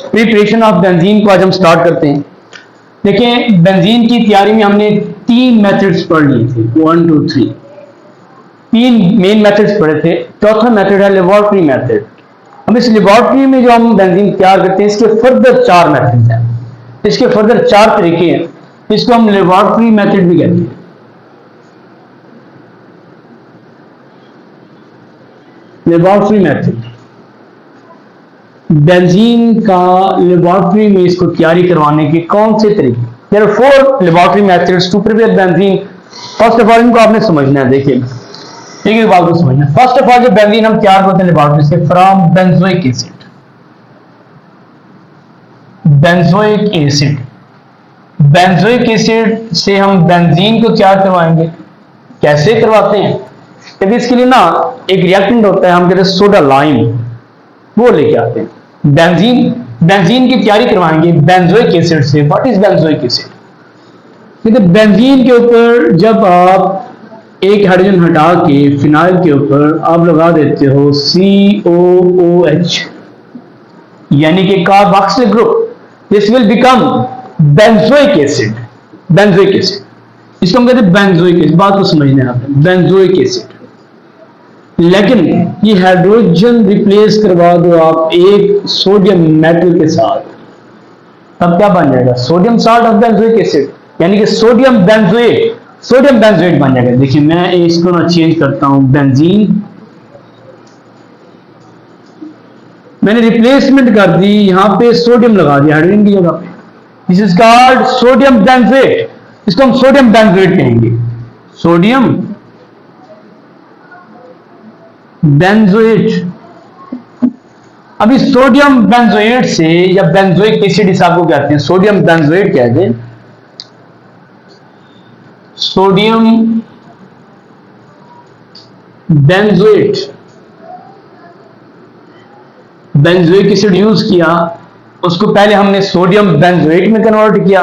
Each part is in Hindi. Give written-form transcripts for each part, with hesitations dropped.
प्रिपरेशन ऑफ बेंजीन को आज हम स्टार्ट करते हैं। देखिए, बेंजीन की तैयारी में हमने 3 मेथड्स पढ़ लिए थे, 1 2 3। 3 मेन मेथड्स पढ़े थे। चौथा मेथड है लेबोरेटरी मेथड। हम इस लेबोरेटरी में जो हम बेंजीन तैयार करते हैं, इसके फर्दर 4 मेथड्स हैं, इसके फर्दर 4 तरीके हैं। इसको हम लेबोरेटरी मेथड भी कहते हैं। लेबोरेटरी मेथड, बेंजीन का लेबोरेटरी में इसको तैयारी करवाने के कौन से तरीके? There are 4 laboratory methods to prepare benzene. First of all इनको आपने समझना है। देखिए, एक एक बात को समझना। फर्स्ट ऑफ ऑल जो बेंजीन हम तैयार करते हैं लेबोरेटरी से, from benzoic acid. Benzoic acid, benzoic acid से हम बेंजीन को तैयार करवाएंगे। कैसे करवाते हैं? क्योंकि इसके लिए ना एक रिएक्टेंट होता है, हम कहते हैं सोडा लाइम, वो लेके आते हैं। बेंजीन की तैयारी करवाएंगे बेंजोइक एसिड से। What is benzoic acid? देखिए, बेंजीन के ऊपर जब आप एक हाइड्रोजन हटा के फिनाइल के ऊपर आप लगा देते हो COOH, यानी कि carboxylic group, this will become benzoic acid. Benzoic acid, इसको हम कहते हैं बेंजोइक एसिड। बात को समझना है आपने, बेंजोइक एसिड। लेकिन ये हाइड्रोजन रिप्लेस करवा दो आप एक सोडियम मेटल के साथ, तब क्या बन जाएगा? Sodium salt of benzoic acid, यानी कि सोडियम बेंजोएट बन जाएगा। देखिए, मैं इसको ना चेंज करता हूं, बेंजीन मैंने रिप्लेसमेंट कर दी, यहां पे सोडियम लगा दिया हाइड्रोजन की जगह पे। This is called sodium benzoate. इसको हम सोडियम बेंजोएट कहेंगे। Sodium benzoate. अभी सोडियम बेंजोएट से या बेंजोइक एसिड इस आपको कहते हैं, सोडियम बेंजोएट कहते हैं। Sodium benzoate, benzoic acid use किया, उसको पहले हमने सोडियम बेंजोएट में कन्वर्ट किया,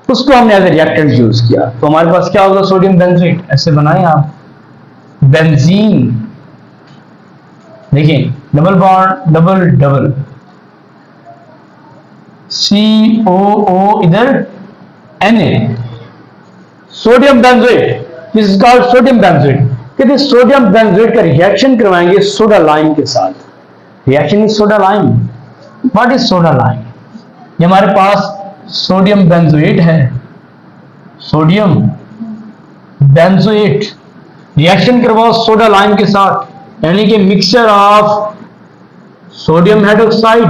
उसको हमने एज ए रिएक्टेंट यूज किया, तो हमारे पास क्या होगा? Sodium benzoate. ऐसे बनाए आप बेंजीन। देखिए, double bond, double double, COO इधर Na, sodium benzoate, this is called sodium benzoate. कहते सोडियम बेंजोएट का रिएक्शन करवाएंगे सोडा लाइम के साथ। Reaction is soda lime. What is soda lime? ये हमारे पास सोडियम बेंजोएट है, सोडियम बेंजोएट, रिएक्शन करवाओ सोडा लाइम के साथ, यानी कि mixture of sodium hydroxide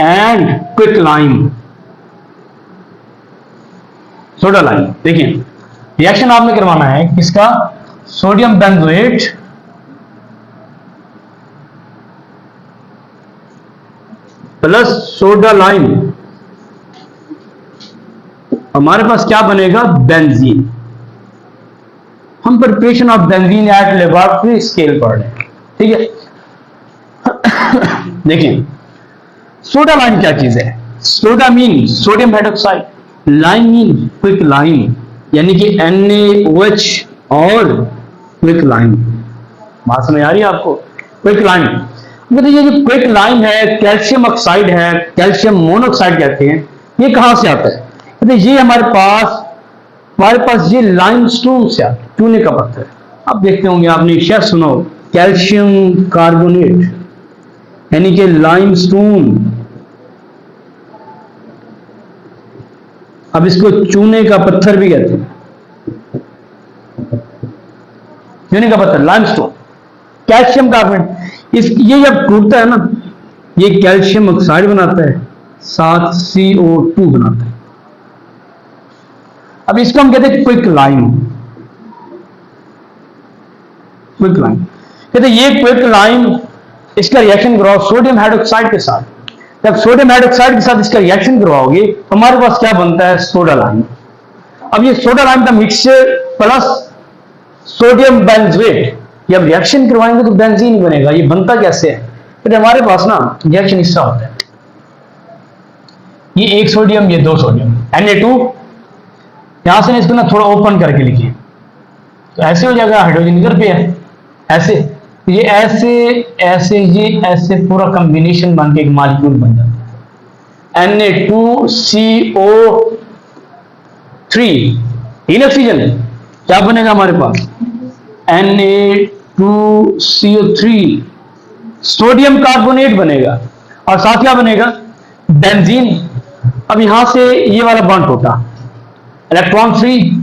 and quick lime, soda lime. देखिए, रिएक्शन आपने करवाना है किसका? Sodium benzoate plus soda lime. हमारे पास क्या बनेगा? बेंजीन। हम preparation of benzene at laboratory scale पढ़ रहे हैं, ठीक है। देखिए, सोडा लाइम क्या चीज है? Soda mean sodium hydroxide, lime mean quick lime, यानी कि NaOH और क्विक लाइम। बात समझ आ रही है आपको? क्विक लाइम मतलब ये जो क्विक लाइम है, कैल्शियम ऑक्साइड है, कैल्शियम मोनोऑक्साइड कहते हैं, ये कहां से आता है? मतलब ये हमारे पास ये लाइमस्टोन से आता है, चूने का पत्थर। आप देखते होंगे, आपने शायद सुना हो कैल्शियम कार्बोनेट, यानी कि लाइमस्टोन। अब इसको चूने का पत्थर भी कहते हैं, चूने का पत्थर, लाइमस्टोन, कैल्शियम कार्बोनेट। ये जब टूटता है ना, ये कैल्शियम ऑक्साइड बनाता है, साथ CO2 बनाता है। अब इसको हम कहते हैं क्विक लाइम। क्विक लाइम कहते हैं ये क्विक लाइम, इसका रिएक्शन करवाओ सोडियम हाइड्रोक्साइड के साथ। जब सोडियम हाइड्रोक्साइड के साथ इसका रिएक्शन करवाओगे, हमारे पास क्या बनता है? Soda lime. अब ये सोडा लाइम का मिक्सचर प्लस सोडियम बेंजोएट, जब रिएक्शन करवाएंगे तो बेंजीन ही बनेगा। ये बनता कैसे है? तो हमारे पास ना रिएक्शन इसका होता है, ये एक सोडियम, ये 2 सोडियम, Na2। यहां से इसको ना थोड़ा ओपन करके लिखिए, तो ऐसे हो जाएगा, हाइड्रोजन इधर पे है, ऐसे ये ऐसे ऐसे ये ऐसे पूरा कॉम्बिनेशन बन के एक मॉलिक्यूल बन जाता है। Na2CO3 इन ऑक्सीजन, क्या बनेगा हमारे पास Na2CO3 सोडियम कार्बोनेट बनेगा, और साथ क्या बनेगा बेंजीन। अब यहां से ये वाला बॉन्ड टूटा, इलेक्ट्रॉन फ्री,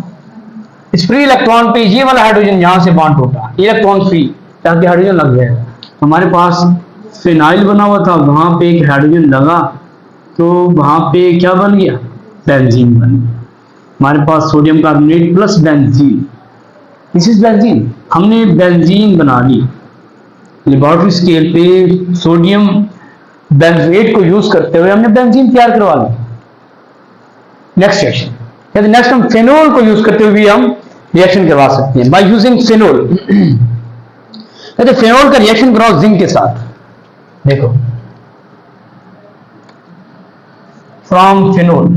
इस फ्री इलेक्ट्रॉन पे ये वाला हाइड्रोजन यहां से बॉन्ड टूटा, इलेक्ट्रॉन फ्री, ताकि हाइड्रोजन लग जाएगा। हमारे पास फिनाइल बना हुआ था, वहां पे एक हाइड्रोजन लगा तो वहां पे क्या बन गया बेंजीन बन गया। हमारे पास sodium carbonate plus benzene, this is benzene. हमने बेंजीन बना ली लेबोरेटरी स्केल पे, सोडियम बेंजोएट को यूज करते हुए हमने बेंजीन तैयार करवा ली। नेक्स्ट सेक्शन, यदि नेक्स्ट हम फेनोल को यूज करते हुए भी हम रिएक्शन करवा सकते हैं बाय यूजिंग फेनोल। यदि फेनोल का रिएक्शन कराओ जिंक के साथ, देखो फ्रॉम फेनोल।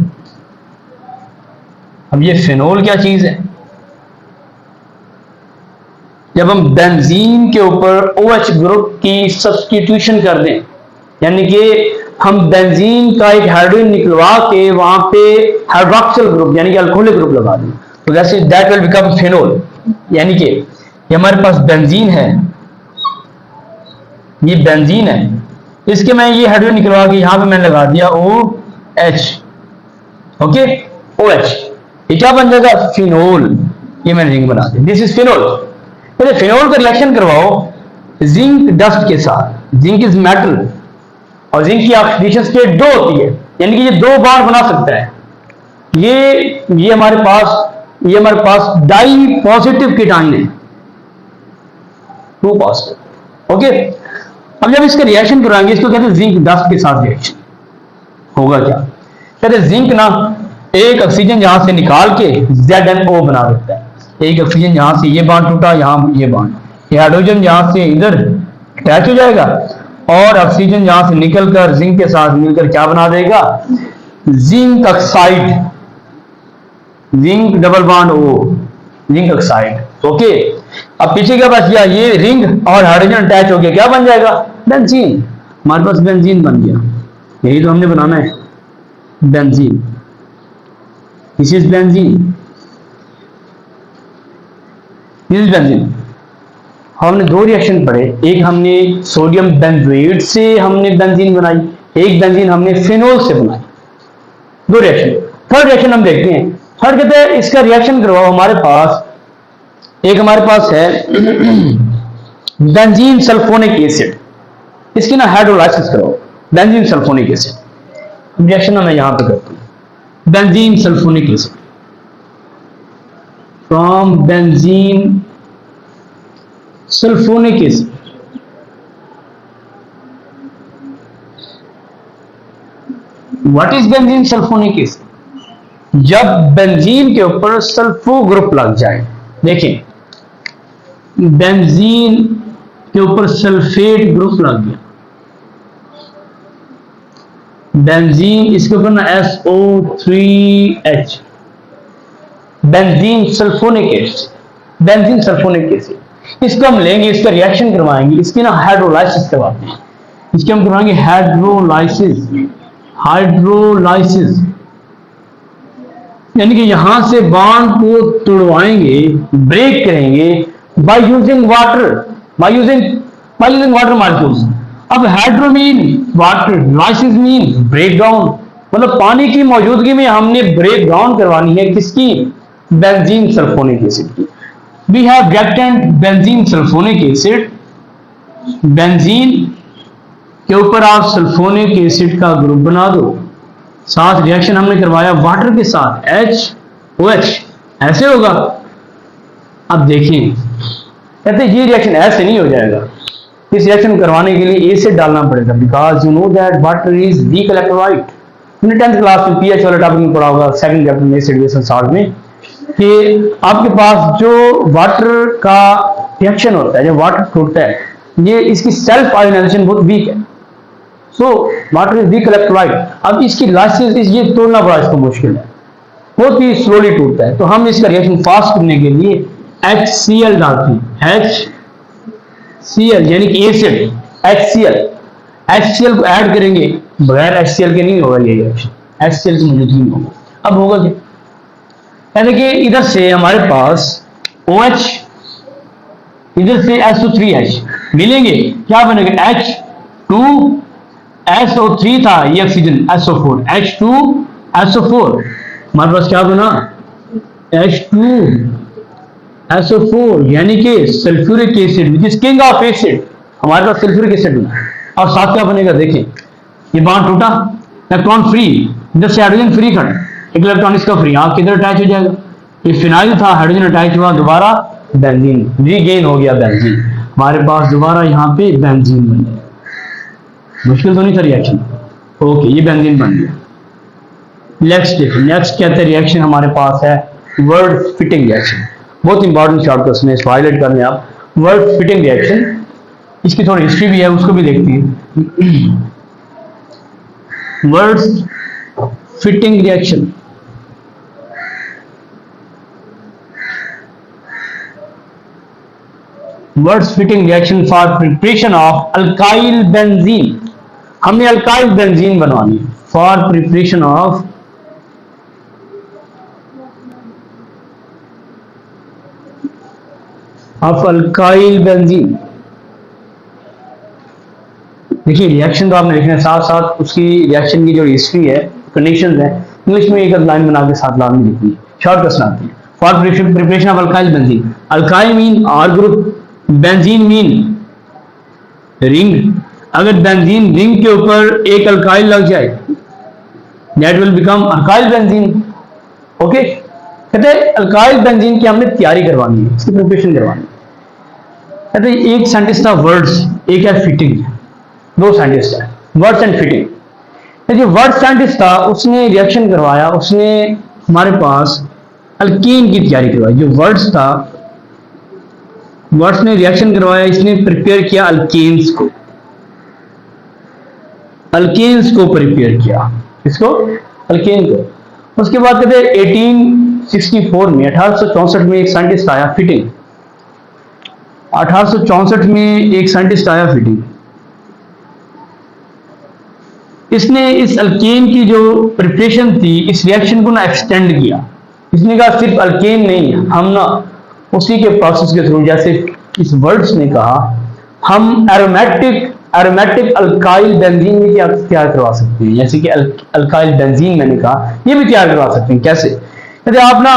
अब ये फेनोल क्या चीज है, जब हम बेंजीन के ऊपर OH ग्रुप की सब्स्टिट्यूशन कर दें, यानी कि हम बेंजीन का एक हाइड्रोजन निकलवा के वहां पे हाइड्रोक्सिल ग्रुप यानी कि अल्कोहलिक ग्रुप लगा दें, तो जैसे दैट विल बिकम फेनोल। यानी कि ये हमारे पास बेंजीन है, ये बेंजीन है, इसके मैं ये हाइड्रोजन निकलवा के यहां पे मैंने लगा दिया OH, ओके OH, ये क्या बन जाएगा फिनोल। ये मैंने रिंग बना दी, दिस इज फिनोल। पहले फिनोल का रिएक्शन करवाओ जिंक डस्ट के साथ, जिंक इज मेटल और जिंक की ऑक्सीडेशन स्टेट 2 होती है, यानी कि ये 2 बार बना सकता है। ये हमारे पास डाई पॉजिटिव कीटाइन है, 2 पॉजिटिव, ओके। अब जब इसका रिएक्शन कराएंगे, इसको कहते हैं जिंक डस्ट के साथ रिएक्शन, होगा क्या, कहते जिंक ना एक ऑक्सीजन यहां से निकाल के ZnO बना देता है। एक ऑक्सीजन यहां से ये बॉन्ड टूटा, यहां ये बॉन्ड, ये हाइड्रोजन यहां से इधर अटैच हो जाएगा और ऑक्सीजन यहां से निकलकर जिंक के साथ मिलकर क्या बना देगा zinc oxide, zinc double bond O, zinc oxide, okay. अब पीछे क्या बच गया, ये रिंग और हाइड्रोजन अटैच हो गया, क्या बन जाएगा बेंजीन। हमारे पास बेंजीन बन गया, यही तो हमने बनाना है benzene, this is benzene, this is benzene. हमने 2 रिएक्शन पढ़े, एक हमने सोडियम बेंजोएट से हमने बेंजीन बनाई, एक बेंजीन हमने फेनोल से बनाई, 2 रिएक्शन। थर्ड रिएक्शन हम देखते हैं। थर्ड कहते हैं इसका रिएक्शन करवाओ, हमारे पास है बेंजीन सल्फोनिक एसिड, इसकी ना हाइड्रोलाइसिस करो, बेंजीन सल्फोनिक एसिड। रिएक्शन मैं यहां पे करता हूं, benzene sulphonic acid from benzene sulphonic acid, what is benzene sulphonic acid, जब बेंजीन के ऊपर सल्फो ग्रुप लग जाए। देखिए बेंजीन के ऊपर सल्फेट ग्रुप लग गया, बेंजीन इसके ऊपर ना SO3H, benzene sulphonic acid, benzene sulphonic acid. इसको हम लेंगे, इसका रिएक्शन करवाएंगे, इसकी ना हाइड्रोलाइसिस करवाते हैं, इसके हम करवाएंगे हाइड्रोलाइसिस, हाइड्रोलाइसिस यानी कि यहां से बॉन्ड को तोड़वाएंगे, ब्रेक करेंगे by using water, by using water molecules. अब hydro mean water, lysis mean break down, मतलब पानी की मौजूदगी में हमने ब्रेक डाउन करवानी है किसकी बेंजीन सल्फोनिक एसिड की। We have reactant benzene sulphonic acid, benzene के ऊपर आप सल्फोनिक एसिड का ग्रुप बना दो, साथ रिएक्शन हमने करवाया वाटर के साथ HOH, ऐसे होगा। अब देखिए कहते हैं ये रिएक्शन ऐसे नहीं हो जाएगा, इस रिएक्शन करवाने के लिए एसिड डालना पड़ेगा, because you know that water is weak electrolyte. हमने 10th क्लास में पीएच वाला टॉपिक में पढ़ा होगा, सेकंड चैप्टर में एसिड बेस एंड सॉल्ट में, कि आपके पास जो वाटर का रिएक्शन होता है, जब वाटर टूटता है, ये इसकी सेल्फ आयोनाइजेशन बहुत वीक है, so water is weak electrolyte. अब इसकी लाइसिस ये तोड़ना बड़ा इसको मुश्किल है, बहुत ही स्लोली टूटता है, तो हम इसका रिएक्शन फास्ट करने के लिए HCl डालते हैं, HCl यानी कि एसिड HCl, HCl को ऐड करेंगे, बगैर HCl के नहीं होगा ये रिएक्शन, HCl की मौजूदगी में होगा। अब होगा क्या, यानी कि इधर से हमारे पास OH, इधर से SO3H मिलेंगे, क्या बनेगा H2SO3 था, ये ऑक्सीजन SO4, H2SO4, हमारे पास क्या बना H2SO4, यानी कि sulphuric acid which is king of acid, हमारे पास सल्फ्यूरिक एसिड बना। और साथ क्या बनेगा, देखें ये बॉन्ड टूटा, इलेक्ट्रॉन फ्री, इधर से हाइड्रोजन फ्री खड़ा, एक इलेक्ट्रॉन इसका फ्री, यहाँ किधर अटैच हो जाएगा, ये फिनाइल था, हाइड्रोजन अटैच हुआ, दोबारा बेंजीन रीगेन हो गया, बेंजीन हमारे पास दोबारा यहाँ पे बेंजीन बन गया। मुश्किल तो नहीं था रिएक्शन, ओके ये बेंजीन बन गया। नेक्स्ट कहते हैं रिएक्शन हमारे पास है वर्ड फिटिंग रिएक्शन, बहुत इंपॉर्टेंट शॉर्टकट्स में इसको हाईलाइट कर लें आप। वर्ड फिटिंग रिएक्शन, इसकी थोड़ी हिस्ट्री भी है, उसको भी देखती है। Word fitting reaction, words fitting reaction for preparation of alkyl benzene, हमने अल्काइल बेंजीन बनवानी for preparation of alkyl benzene. देखिए रिएक्शन तो आपने लिखना है, साथ साथ उसकी रिएक्शन की जो हिस्ट्री है, कंडीशंस है, इंग्लिश में एक लाइन बना के साथ लाइन लिखनी है, शॉर्टकट्स आती है। For preparation of alkyl benzene, alkyl mean R group, benzene mean ring, अगर बेंजीन रिंग के ऊपर एक अल्काइल लग जाए that will become alkyl benzene. Okay, कहते हैं अल्काइल बेंजीन की हमने तैयारी करवानी है, इसकी प्रिपरेशन करवानी है। कहते हैं एक साइंटिस्ट था वर्ड्स, एक है फिटिंग, दो साइंटिस्ट है वर्ड्स एंड फिटिंग। जो वर्ड साइंटिस्ट था उसने रिएक्शन करवाया, उसने हमारे पास अल्कीन की तैयारी करवाई। जो वर्ड्स था, वर्ड्स ने रिएक्शन करवाया, इसने प्रिपेयर किया अल्केन्स को, अल्केन्स को प्रिपेयर किया, इसको अल्केन को। उसके बाद कहते हैं 1864 में 1864 में एक साइंटिस्ट आया फिटिंग, 1864 में एक साइंटिस्ट आया फिटिंग, इसने इस अल्केन की जो प्रिपरेशन थी, इस रिएक्शन को ना एक्सटेंड किया। इसने कहा सिर्फ अल्केन नहीं, हम ना उसी के प्रोसेस के थ्रू, जैसे इस वर्ड्स ने कहा, हम एरोमेटिक अल्काइल बेंजीन भी तैयार करवा सकते हैं, जैसे कि अल्काइल बेंजीन मैंने कहा, ये भी तैयार करवा सकते हैं। कैसे? यदि आप ना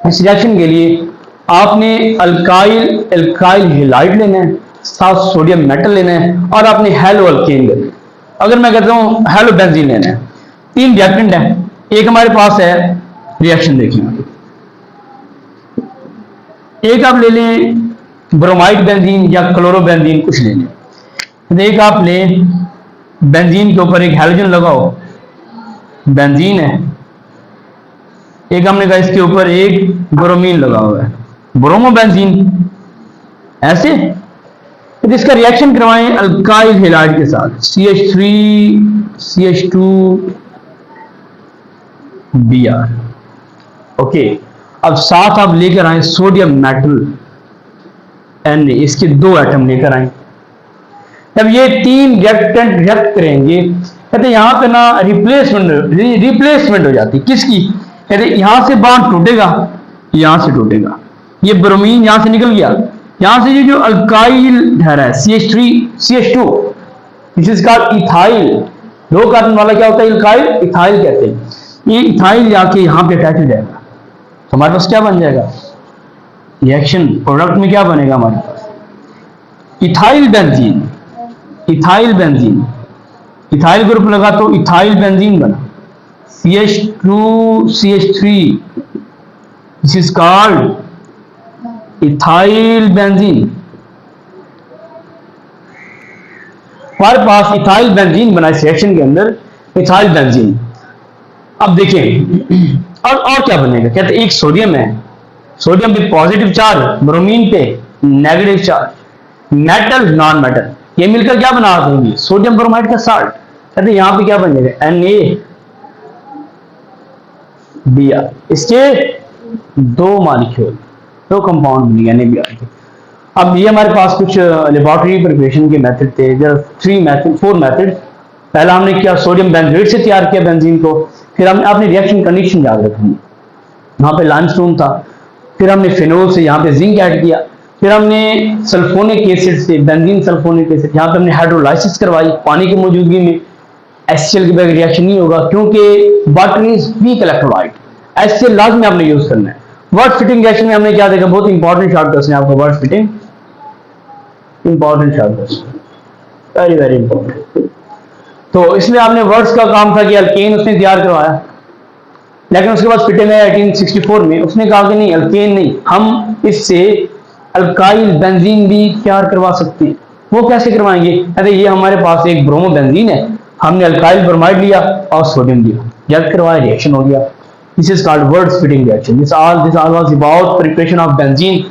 इस रिएक्शन के लिए आपने अल्काइल हेलाइड लेना है, साथ सोडियम मेटल लेना है, और आपने हेलो अल्केन लेना है। अगर मैं कहता हूं हेलो बेंजीन लेना है, तीन रिएक्टेंट है, एक हमारे पास है रिएक्शन देखिए, एक आप ले लें ब्रोमाइड बेंजीन या क्लोरोबेंजीन, कुछ ले लें। एक आप ले बेंजीन के ऊपर एक हैलोजन लगाओ, बेंजीन है, एक हमने कहा इसके ऊपर एक ब्रोमीन लगा हुआ है, ब्रोमो बेंजीन, ऐसे जिसका रिएक्शन करवाएं अल्काइल हेलाइड के साथ, CH3 CH2 Br। ओके, अब साथ आप लेकर आए सोडियम मेटल Na, इसके दो एटम लेकर आए। जब ये तीन रिएक्टेंट रिएक्ट करेंगे, कहते यहां पे ना रिप्लेसमेंट हो जाती, किसकी? कहते यहां से बॉन्ड टूटेगा, यहां से टूटेगा, ये ब्रोमीन यहां से निकल गया, यहां से ये जो अल्काइल ठहरा है CH3 CH2, this is called ethyl, दो कार्बन वाला क्या होता है अल्काइल, इथाइल कहते हैं। ये इथाइल जाके यहां पे अटैच हो जाएगा, तो हमारे पास क्या बन जाएगा रिएक्शन, प्रोडक्ट में क्या बनेगा हमारे पास ethyl benzene, ethyl benzene, ethyl group लगा तो इथाइल बेंजीन बना, CH2 CH3, this is called ethyl benzene. हमारे पास इथाइल बेंजीन बना इस रिएक्शन के अंदर, इथाइल बेंजीन। अब देखें और क्या बनेगा, कहते एक सोडियम है, सोडियम पे पॉजिटिव चार्ज, ब्रोमीन पे negative charge, metal non metal, ये मिलकर क्या बना देंगे सोडियम ब्रोमाइड का साल्ट। कहते यहां पे क्या बन जाएगा NaBr, इसके दो मॉलिक्यूल, दो कंपाउंड बनेंगे NaBr के। अब ये हमारे पास कुछ लेबोरेटरी प्रिपरेशन के मेथड थे, फोर मेथड। पहला हमने किया सोडियम बेंजोएट से तैयार किया बेंजीन को, फिर हमने आपने रिएक्शन कंडीशन याद रखनी, यहाँ पे लाइमस्टोन था, फिर हमने फिनोल से यहाँ पे जिंक ऐड किया, फिर हमने सल्फोनिक एसिड से बेंजीन सल्फोनिक एसिड, यहाँ पे हमने हाइड्रोलाइसिस करवाई पानी की मौजूदगी में। HCl के बगैर रिएक्शन नहीं होगा क्योंकि water is weak electrolyte, HCl लाजमी आपने यूज करना है। वर्ड फिटिंग रिएक्शन में हमने क्या देखा, बहुत इंपॉर्टेंट शॉर्टकट्स हैं आपको, word fitting important shortcuts, very very important. तो इसमें आपने वर्ड्स का काम था कि अल्केन उसने तैयार करवाया, लेकिन उसके बाद फिटिंग है 1864 में, उसने कहा कि नहीं अल्केन नहीं, हम इससे अल्काइल बेंजीन भी तैयार करवा सकते हैं। वो कैसे करवाएंगे, कहते ये हमारे पास एक ब्रोमो बेंजीन है, हमने अल्काइल ब्रोमाइड लिया और सोडियम लिया, जब करवाया रिएक्शन हो गया। This is called words fitting reaction. This all was about preparation of benzene